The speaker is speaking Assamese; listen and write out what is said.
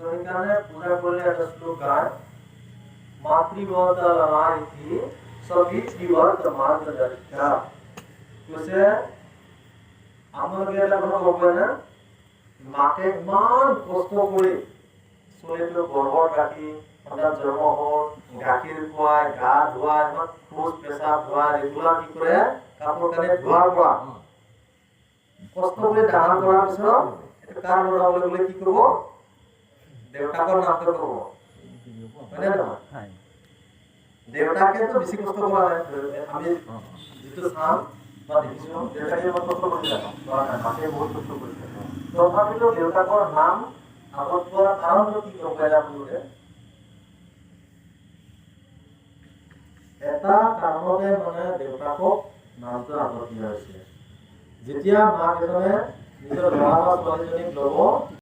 তো সেইকাৰণে পূজা কৰিলে এটা শ্লোক গায় মাতৃৱতা লালাইতি সবিত্রিবত মার্গদর্শিকা কৈছে আপোনালোকে এটা কথা গম পায় না মাকে ইমান কষ্ট কৰি ছোৱালীটো গৰ্ভত ৰাখি সন্তান জন্ম হ'ল গাখীৰ খুৱাই গা ধুৱাই ইমান খোজ পেচাব ধুৱাই ৰেগুলাৰ কি কৰে কাপোৰ কানি ধোৱাৰ পৰা কষ্ট কৰি ডাঙৰ কৰাৰ পিছত এটা কাৰ বনাবলৈ গ'লে কি কৰিব দেউতাকৰ নামটো ক'ব হয়নে নহয় দেউতাকেতো বেছি কষ্ট কৰা নাই আমি যিটো চাম বা দেখিছো দেউতাকে বহুত কষ্ট কৰিছে মাকে বহুত কষ্ট কৰিছে তথাপিতো দেউতাকৰ নাম আগত পোৱাৰ কাৰণটো কি গম পাই আপোনালোকে এটা কাৰণতে মানে দেউতাকক নামটো আগত দিয়া হৈছে যেতিয়া মাক এজনে নিজৰ ল'ৰা বা ছোৱালীজনীক ল'ব